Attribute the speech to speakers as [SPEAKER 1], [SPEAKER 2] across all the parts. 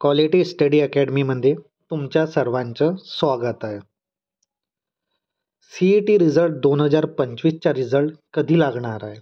[SPEAKER 1] Quality study अकॅडमीमध्ये तुमच्या सर्वांचं स्वागत आहे. CET रिझल्ट 2025चा रिझल्ट कधी लागणार आहे?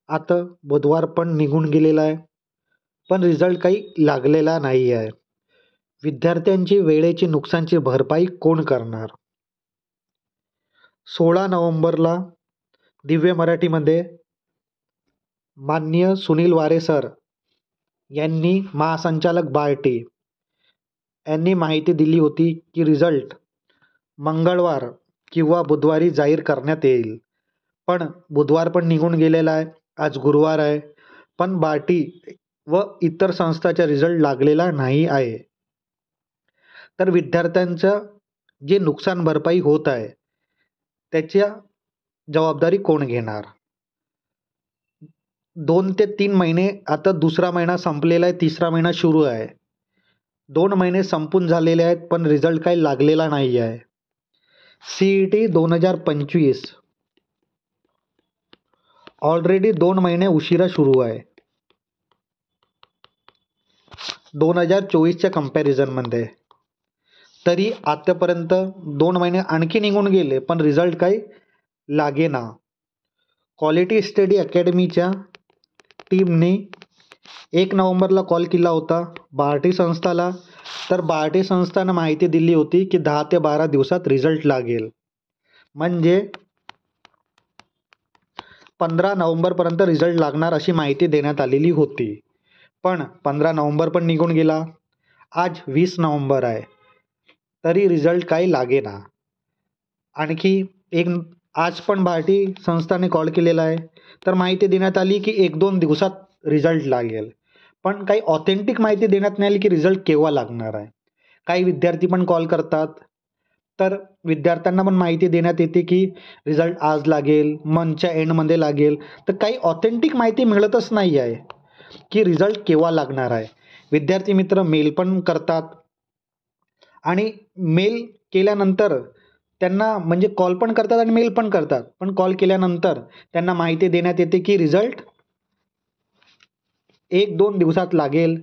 [SPEAKER 1] आता बुधवार पण निघून गेलेला आहे, पण रिझल्ट काही लागलेला नाही आहे. विद्यार्थ्यांची वेळेची नुकसानची भरपाई कोण करणार? 16 नोव्हेंबरला दिव्य मराठीमध्ये माननीय सुनील वारे सर यांनी महासंचालक बार्टी यांनी माहिती दिली होती की रिझल्ट मंगळवार किंवा बुधवारी जाहीर करण्यात येईल. पण बुधवार पण निघून गेलेला आहे, आज गुरुवार आहे, पण बार्टी व इतर संस्थाचा रिझल्ट लागलेला नाही आहे. तर विद्यार्थ्यांचं जे नुकसान भरपाई होत आहे त्याच्या जबाबदारी कोण घेणार? 2 ते 3 महिने, आता दुसरा महिना संपलेला आहे, तिसरा महिना सुरू आहे. 2 महिने संपून झालेले आहेत, पण रिझल्ट काही लागलेला नाही आहे. CET 2025 ऑलरेडी 2 महिने उशिरा सुरू आहे. 2024च्या कंपॅरिझनमध्ये तरी आतापर्यंत 2 महिने आणखी निघून गेले, पण रिझल्ट काही लागेना. क्वालिटी स्टडी अकॅडमीच्या टीमने 1 नोव्हेंबरला कॉल केला होता बार्टी संस्थाला. तर बार्टी संस्थानं माहिती दिली होती की 10 ते 12 दिवसात रिझल्ट लागेल, म्हणजे 15 नोव्हेंबरपर्यंत रिझल्ट लागणार अशी माहिती देण्यात आलेली होती. पण 15 नोव्हेंबर पण निघून गेला, आज 20 नोव्हेंबर आहे, तरी रिझल्ट काही लागेना. आणखी आज पण बार्टी संस्थाने कॉल केलेला आहे, तर माहिती देण्यात आली की 1-2 दिवसात रिझल्ट लागेल. पण काही ऑथेंटिक माहिती देण्यात नाही आली की रिझल्ट केव्हा लागणार आहे. काही विद्यार्थी पण कॉल करतात, तर विद्यार्थ्यांना पण माहिती देण्यात येते की रिझल्ट आज लागेल, मंथच्या एंडमध्ये लागेल. तर काही ऑथेंटिक माहिती मिळतच नाही आहे की रिझल्ट केव्हा लागणार आहे. विद्यार्थी मित्र मेल पण करतात आणि मेल केल्यानंतर त्यांना म्हणजे कॉल पण करतात आणि मेल पण करतात, पण कॉल केल्यानंतर त्यांना माहिती देण्यात येते की रिझल्ट 1-2 दिवसात लागेल.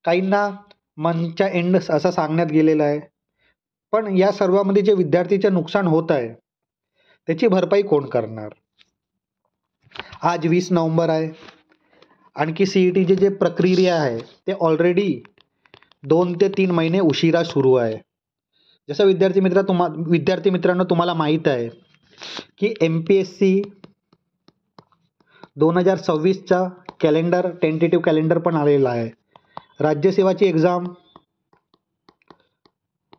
[SPEAKER 1] काहींना मंथच्या एंड असं सांगण्यात गेलेलं आहे. पण या सर्वामध्ये जे विद्यार्थीचे नुकसान होत आहे त्याची भरपाई कोण करणार? आज 20 नोव्हेंबर आहे. आणखी CETची जे प्रक्रिया आहे ते ऑलरेडी 2 ते 3 महिने उशिरा सुरू आहे. जसं विद्यार्थी मित्रांनो तुम्हाला माहीत आहे की MPSC 2026चा कॅलेंडर, टेंटेटिव्ह कॅलेंडर पण आलेला आहे. राज्यसेवाची एक्झाम,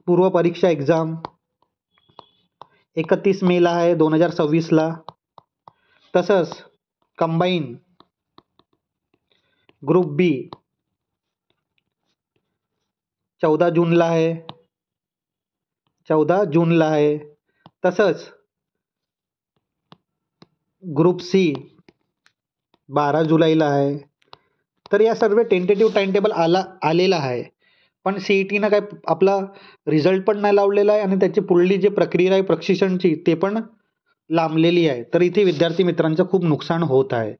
[SPEAKER 1] पूर्व परीक्षा एक्झाम 31 मेला आहे 2026ला. तसंच कंबाईन ग्रुप बी 14 जूनला आहे. तसंच ग्रुप सी 12 जुलैला आहे. तर या सर्व टेंटेटिव्ह टाइमटेबल आलेला आहे. पण CETनं काय आपला रिझल्ट पण नाही लावलेला आहे आणि त्याची पुढली जी प्रक्रिया आहे प्रशिक्षणची ते पण लांबलेली आहे. तर इथे विद्यार्थी मित्रांचं खूप नुकसान होत आहे.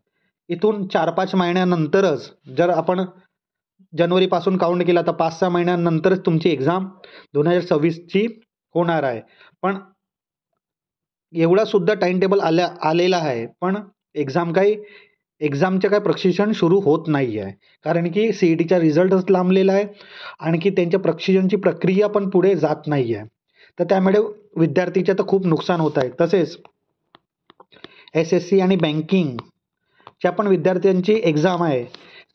[SPEAKER 1] इथून 4-5 महिन्यानंतरच, जर आपण जानेवारीपासून काउंट केला तर 5-6 महिन्यानंतरच तुमची एक्झाम 2026ची होणार आहे. पण एवढा सुद्धा टाइमटेबल आलेला आहे, पण एक्झामचं काही प्रशिक्षण सुरू होत नाही आहे. कारण की CETचा रिझल्टच लांबलेला आहे, आणखी त्यांच्या प्रशिक्षणची प्रक्रिया पण पुढे जात नाही आहे. तर त्यामुळे विद्यार्थीचं तर खूप नुकसान होत आहे. तसेच SSC आणि बँकिंगच्या पण विद्यार्थ्यांची एक्झाम आहे,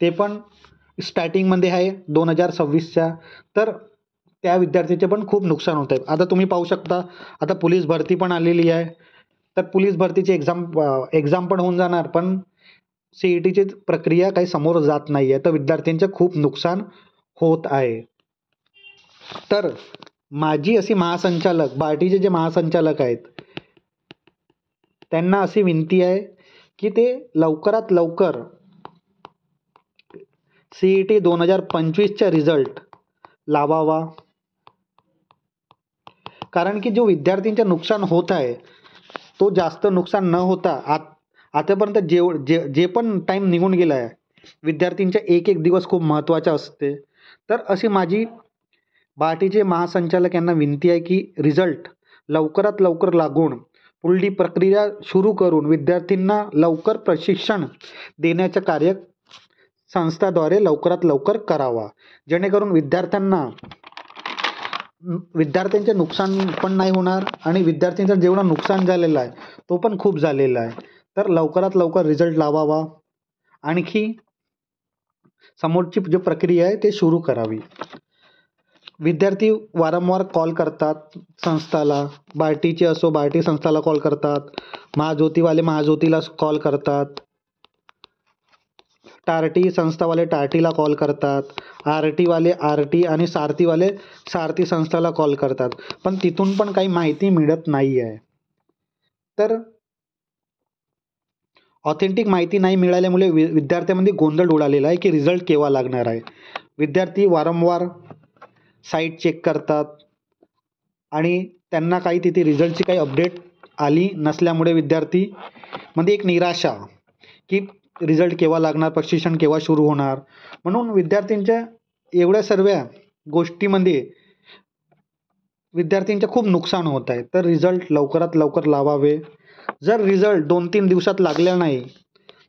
[SPEAKER 1] ते पण स्टार्टिंगमध्ये आहे 2026च्या. तर त्या विद्यार्थ्याचे पण खूप नुकसान होत आहे. आता तुम्ही पाहू शकता, आता पोलीस भरती पण आलेली आहे. तर पोलीस भरतीची एक्झाम पण होऊन जाणार, पण CETची प्रक्रिया काही समोर जात नाही आहे. तर विद्यार्थ्यांचं खूप नुकसान होत आहे. तर माझी अशी महासंचालक, बार्टीचे जे महासंचालक आहेत त्यांना अशी विनंती आहे की ते लवकरात लवकर CET 2025चा रिझल्ट लावावा. कारण की जो विद्यार्थ्यांचं नुकसान होत आहे तो जास्त नुकसान न होता आतापर्यंत जे पण टाईम निघून गेला आहे, विद्यार्थ्यांचा एक एक दिवस खूप महत्त्वाचा असते. तर अशी माझी बार्टीचे महासंचालक यांना विनंती आहे की रिझल्ट लवकरात लवकर लागून पुढली प्रक्रिया सुरू करून विद्यार्थ्यांना लवकर प्रशिक्षण देण्याचं कार्य संस्थाद्वारे लवकरात लवकर करावा, जेणेकरून विद्यार्थ्यांचे नुकसान पण नाही होणार आणि विद्यार्थ्यांचं जेवढं नुकसान झालेलं आहे तो पण खूप झालेला आहे. तर लवकरात लवकर रिझल्ट लावावा. आणखी समोरची जी प्रक्रिया आहे ते सुरू करावी. विद्यार्थी वारंवार कॉल करतात संस्थाला, बार्टीचे असो बार्टी संस्थाला कॉल करतात, महाज्योतीवाले महाज्योतीला कॉल करतात, टार्टी संस्थावाले टार्टीला कॉल करतात, आरटीवाले आरटी आणि सारथीवाले सारथी संस्थाला कॉल करतात, पण तिथून पण काही माहिती मिळत नाही आहे. तर ऑथेंटिक माहिती नाही मिळाल्यामुळे विद्यार्थ्यांमध्ये गोंधळ उडालेला आहे की रिझल्ट केव्हा लागणार आहे. विद्यार्थी वारंवार साईट चेक करतात आणि त्यांना काही तिथे रिझल्टची काही अपडेट आली नसल्यामुळे विद्यार्थीमध्ये एक निराशा की रिझल्ट केव्हा लागणार, प्रशिक्षण केव्हा सुरू होणार. म्हणून विद्यार्थ्यांच्या एवढ्या सर्व गोष्टीमध्ये विद्यार्थ्यांचे खूप नुकसान होत आहे. तर रिझल्ट लवकरात लवकर लावावे. जर रिझल्ट 2-3 दिवसात लागला नाही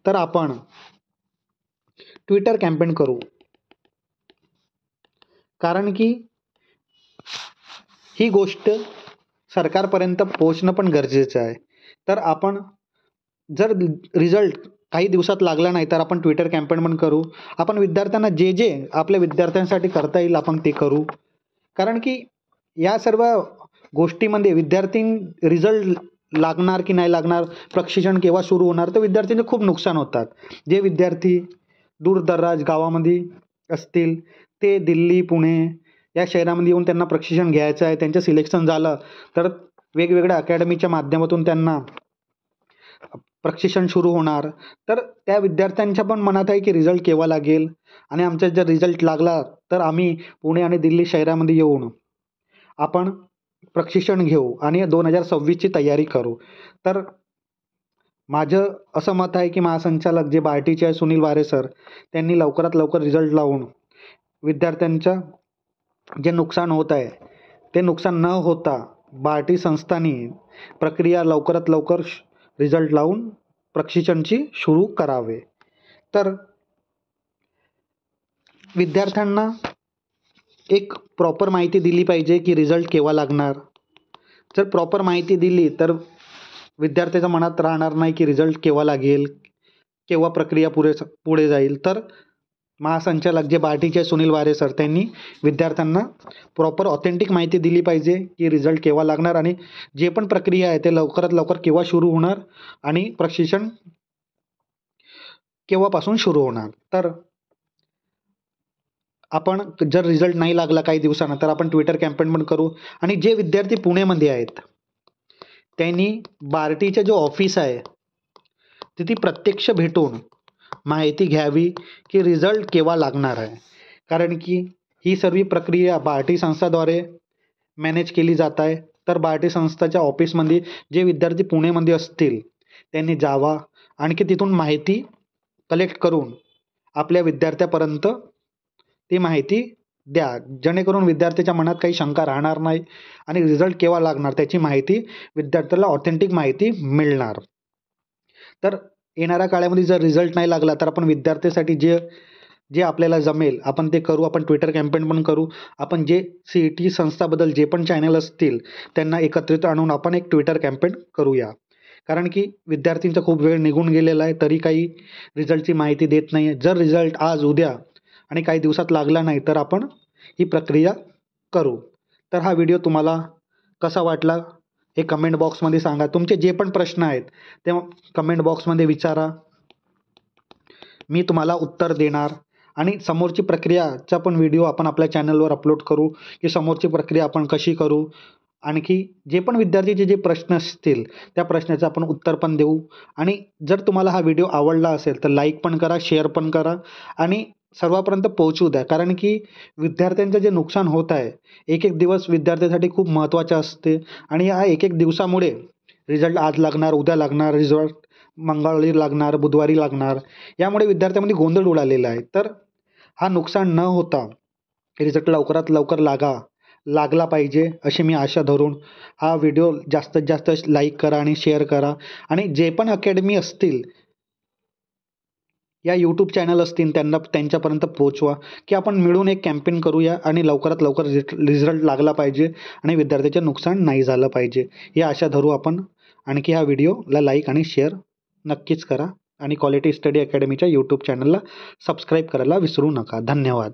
[SPEAKER 1] तर आपण ट्विटर कॅम्पेन करू, कारण की ही गोष्ट सरकारपर्यंत पोहोचणं पण गरजेचं आहे. तर आपण जर रिझल्ट काही दिवसात लागला नाही तर आपण ट्विटर कॅम्पेन पण करू. आपण विद्यार्थ्यांना जे जे आपल्या विद्यार्थ्यांसाठी करता येईल आपण ते करू, कारण की या सर्व गोष्टीमध्ये विद्यार्थी रिझल्ट लागणार की नाही लागणार, प्रशिक्षण केव्हा सुरू होणार, तर विद्यार्थ्यांचे खूप नुकसान होतात. जे विद्यार्थी दूरदराज गावामध्ये असतील ते दिल्ली पुणे या शहरामध्ये येऊन त्यांना प्रशिक्षण घ्यायचं आहे, त्यांचं सिलेक्शन झालं तर वेगवेगळ्या अकॅडमीच्या माध्यमातून त्यांना प्रशिक्षण सुरू होणार. तर त्या विद्यार्थ्यांच्या पण मनात आहे की रिझल्ट केव्हा लागेल आणि आमचा जर रिझल्ट लागला तर आम्ही पुणे आणि दिल्ली शहरामध्ये येऊन आपण प्रशिक्षण घेऊ आणि 2026ची तयारी करू. तर माझं असं मत आहे की महासंचालक जे बार्टीचे आहे सुनील वारे सर, त्यांनी लवकरात लवकर रिझल्ट लावून विद्यार्थ्यांचं जे नुकसान होत आहे ते नुकसान न होता बार्टी संस्थांनी प्रक्रिया लवकरात लवकर रिझल्ट लावून प्रशिक्षणची सुरू करावे. तर विद्यार्थ्यांना एक प्रॉपर माहिती दिली पाहिजे की रिझल्ट केव्हा लागणार. जर प्रॉपर माहिती दिली तर विद्यार्थ्याच्या मनात राहणार नाही की रिझल्ट केव्हा लागेल, केव्हा प्रक्रिया पुढे जाईल. तर महासंचालक जे बार्टीचे सुनील वारे सर, त्यांनी विद्यार्थ्यांना प्रॉपर ऑथेंटिक माहिती दिली पाहिजे की रिझल्ट केव्हा लागणार आणि जे पण प्रक्रिया आहे ते लवकरात लवकर केव्हा सुरू होणार आणि प्रशिक्षण केव्हापासून सुरू होणार. तर आपण जर रिझल्ट नाही लागला काही दिवसांना तर आपण ट्विटर कॅम्पेन पण करू. आणि जे विद्यार्थी पुणेमध्ये आहेत त्यांनी बार्टीचे जो ऑफिस आहे तिथे प्रत्यक्ष भेटून माहिती घ्यावी की रिझल्ट केव्हा लागणार आहे, कारण की ही सर्व प्रक्रिया बार्टी संस्थाद्वारे मॅनेज केली जात आहे. तर बार्टी संस्थाच्या ऑफिसमध्ये जे विद्यार्थी पुणेमध्ये असतील त्यांनी जावा, आणखी तिथून माहिती कलेक्ट करून आपल्या विद्यार्थ्यापर्यंत ती माहिती द्या, जेणेकरून विद्यार्थ्याच्या मनात काही शंका राहणार नाही आणि रिझल्ट केव्हा लागणार त्याची माहिती विद्यार्थ्याला ऑथेंटिक माहिती मिळणार. तर येणाऱ्या काळामध्ये जर रिझल्ट नाही लागला तर आपण विद्यार्थ्यासाठी जे जे आपल्याला जमेल आपण ते करू. आपण ट्विटर कॅम्पेन पण करू. आपण जे CET संस्थाबद्दल जे पण चॅनल असतील त्यांना एकत्रित आणून आपण एक ट्विटर कॅम्पेन करूया, कारण की विद्यार्थ्यांचा खूप वेळ निघून गेलेला आहे तरी काही रिझल्टची माहिती देत नाही आहे. जर रिझल्ट आज उद्या आणि काही दिवसात लागला नाही तर आपण ही प्रक्रिया करू. तर हा व्हिडिओ तुम्हाला कसा वाटला हे कमेंट बॉक्समध्ये सांगा. तुमचे जे पण प्रश्न आहेत ते कमेंट बॉक्समध्ये विचारा, मी तुम्हाला उत्तर देणार. आणि समोरची प्रक्रियाचा पण व्हिडिओ आपण आपल्या चॅनलवर अपलोड करू की समोरची प्रक्रिया आपण कशी करू. आणखी जे पण विद्यार्थीचे जे प्रश्न असतील त्या प्रश्नाचं आपण उत्तर पण देऊ. आणि जर तुम्हाला हा व्हिडिओ आवडला असेल तर लाईक पण करा, शेअर पण करा आणि सर्वांपर्यंत पोहोचू द्या, कारण की विद्यार्थ्यांचं जे नुकसान होत आहे, एक एक दिवस विद्यार्थ्यासाठी खूप महत्त्वाचे असते आणि या एक एक दिवसामुळे रिझल्ट आज लागणार, उद्या लागणार, रिझल्ट मंगळवारी लागणार, बुधवारी लागणार, यामुळे विद्यार्थ्यांमध्ये गोंधळ उडालेला आहे. तर हा नुकसान न होता रिझल्ट लवकरात लवकर लागला पाहिजे अशी मी आशा धरून हा व्हिडिओ जास्तीत जास्त लाईक करा आणि शेअर करा. आणि जे पण अकॅडमी असतील या यूट्यूब चॅनल असतील त्यांच्यापर्यंत पोहोचवा, की आपण मिळून एक कॅम्पेन करूया आणि लवकरात लवकर रिझल्ट लागला पाहिजे आणि विद्यार्थ्याचे नुकसान नाही झालं पाहिजे. ही आशा धरू आपण. आणखी ह्या व्हिडिओला लाईक आणि शेअर नक्कीच करा आणि क्वालिटी स्टडी अकॅडमीच्या यूट्यूब चॅनलला सबस्क्राईब करायला विसरू नका. धन्यवाद.